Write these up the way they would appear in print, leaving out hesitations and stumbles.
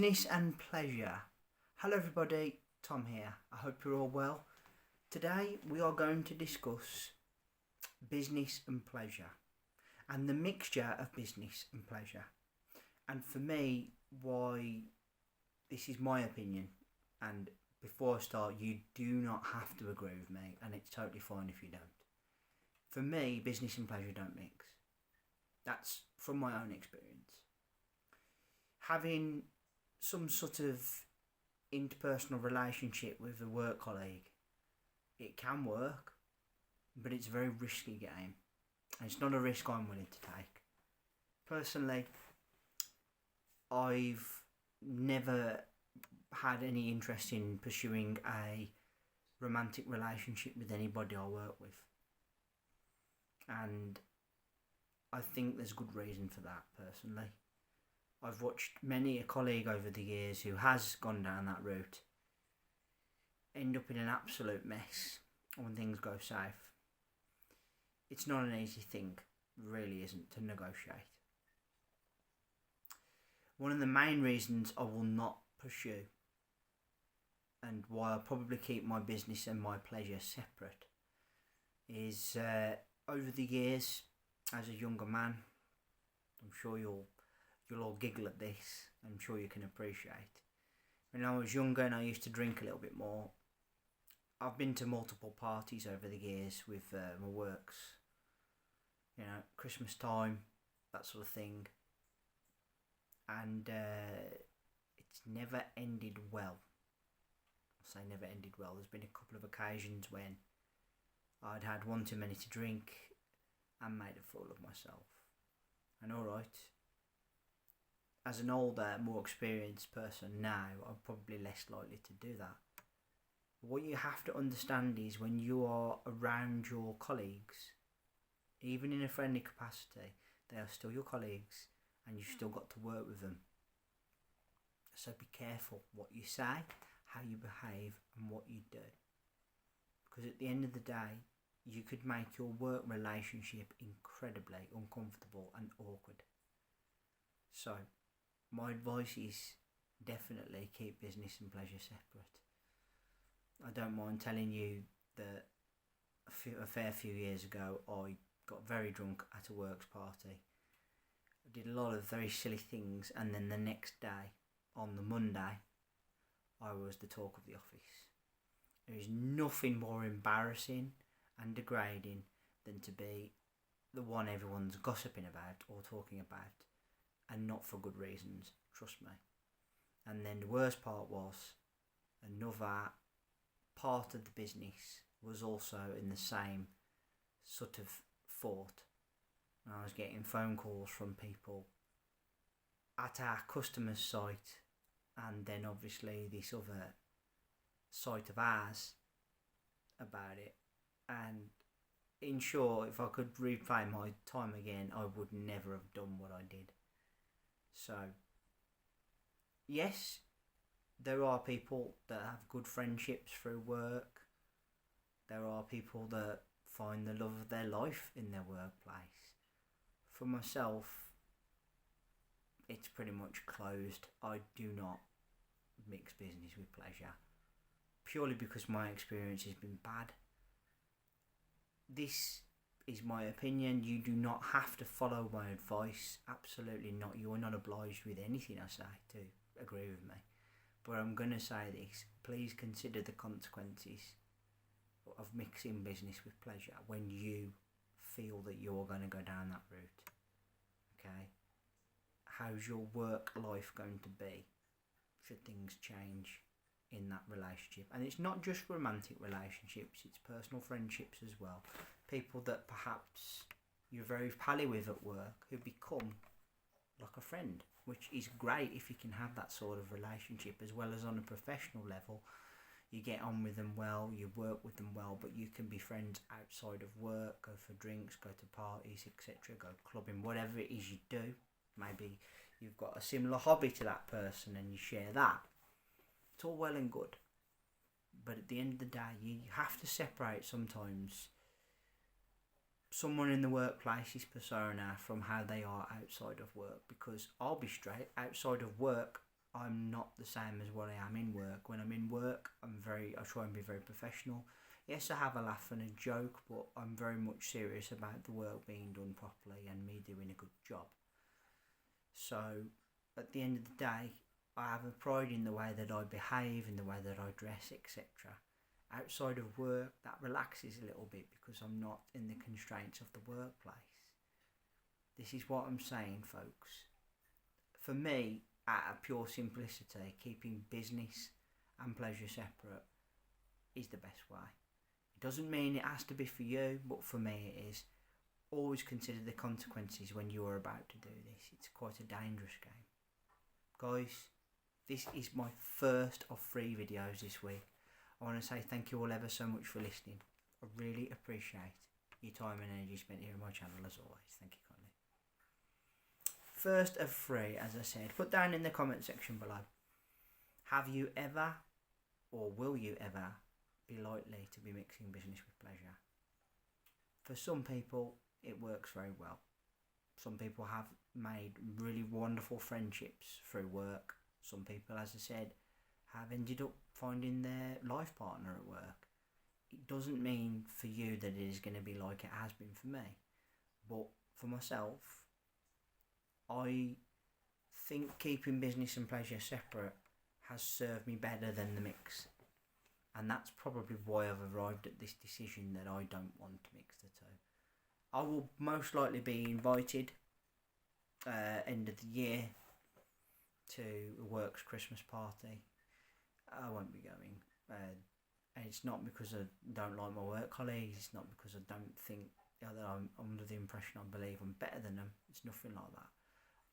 Business and pleasure. Hello everybody, Tom here. I hope you're all well. Today we are going to discuss business and pleasure and the mixture of business and pleasure. And for me, why this is my opinion. And before I start, you do not have to agree with me, and it's totally fine if you don't. For me, business and pleasure don't mix. That's from my own experience. Having some sort of interpersonal relationship with a work colleague, it can work, but it's a very risky game. And it's not a risk I'm willing to take. Personally, I've never had any interest in pursuing a romantic relationship with anybody I work with. And I think there's good reason for that, personally. I've watched many a colleague over the years who has gone down that route end up in an absolute mess when things go south. It's not an easy thing, really isn't, to negotiate. One of the main reasons I will not pursue, and why I'll probably keep my business and my pleasure separate, is over the years, as a younger man, I'm sure you'll all giggle at this, I'm sure you can appreciate. When I was younger and I used to drink a little bit more, I've been to multiple parties over the years with my works. You know, Christmas time, that sort of thing. And it's never ended well. I'll say never ended well. There's been a couple of occasions when I'd had one too many to drink and made a fool of myself. And alright, as an older, more experienced person now, I'm probably less likely to do that. What you have to understand is when you are around your colleagues, even in a friendly capacity, they are still your colleagues and you've still got to work with them. So be careful what you say, how you behave and what you do. Because at the end of the day, you could make your work relationship incredibly uncomfortable and awkward. So, my advice is definitely keep business and pleasure separate. I don't mind telling you that a fair few years ago I got very drunk at a works party. I did a lot of very silly things, and then the next day, on the Monday, I was the talk of the office. There is nothing more embarrassing and degrading than to be the one everyone's gossiping about or talking about, and not for good reasons, trust me. And then the worst part was, another part of the business was also in the same sort of thought. And I was getting phone calls from people at our customer's site, and then obviously this other site of ours about it. And in short, if I could replay my time again, I would never have done what I did. So, yes, there are people that have good friendships through work. There are people that find the love of their life in their workplace. For myself, it's pretty much closed. I do not mix business with pleasure, purely because my experience has been bad. This is my opinion. You do not have to follow my advice. Absolutely not. You are not obliged with anything I say to agree with me. But I'm going to say this. Please consider the consequences of mixing business with pleasure when you feel that you're going to go down that route. Okay? How's your work life going to be should things change in that relationship? And it's not just romantic relationships, it's personal friendships as well. People that perhaps you're very pally with at work who become like a friend, which is great if you can have that sort of relationship, as well as on a professional level. You get on with them well, you work with them well, but you can be friends outside of work, go for drinks, go to parties, etc., go clubbing, whatever it is you do. Maybe you've got a similar hobby to that person and you share that. It's all well and good. But at the end of the day, you have to separate sometimes someone in the workplace's persona from how they are outside of work. Because I'll be straight, outside of work, I'm not the same as what I am in work. When I'm in work, I try and be very professional. Yes, I have a laugh and a joke, but I'm very much serious about the work being done properly and me doing a good job. So, at the end of the day, I have a pride in the way that I behave, in the way that I dress, etc. Outside of work, that relaxes a little bit because I'm not in the constraints of the workplace. This is what I'm saying, folks. For me, out of pure simplicity, keeping business and pleasure separate is the best way. It doesn't mean it has to be for you, but for me it is. Always consider the consequences when you are about to do this. It's quite a dangerous game. Guys, this is my first of 3 videos this week. I want to say thank you all ever so much for listening. I really appreciate your time and energy spent here on my channel as always. Thank you kindly. First of 3, as I said, put down in the comment section below. Have you ever, or will you ever, be likely to be mixing business with pleasure? For some people, it works very well. Some people have made really wonderful friendships through work. Some people, as I said, have ended up finding their life partner at work. It doesn't mean for you that it is going to be like it has been for me. But for myself, I think keeping business and pleasure separate has served me better than the mix. And that's probably why I've arrived at this decision that I don't want to mix the two. I will most likely be invited end of the year to a works Christmas party. I won't be going. And it's not because I don't like my work colleagues. It's not because I don't think that I'm under the impression I believe I'm better than them. It's nothing like that.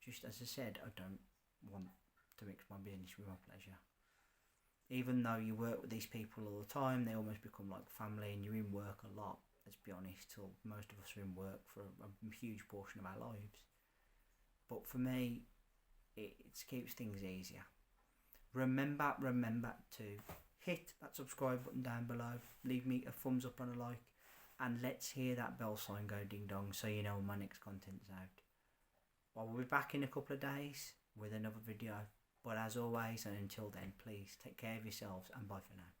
Just as I said, I don't want to mix my business with my pleasure. Even though you work with these people all the time, they almost become like family, and you're in work a lot. Let's be honest, till most of us are in work for a huge portion of our lives. But for me, it keeps things easier. Remember to hit that subscribe button down below. Leave me a thumbs up and a like, and let's hear that bell sign go ding dong so you know when my next content's out. Well, we'll be back in a couple of days with another video. But as always, and until then, please take care of yourselves and bye for now.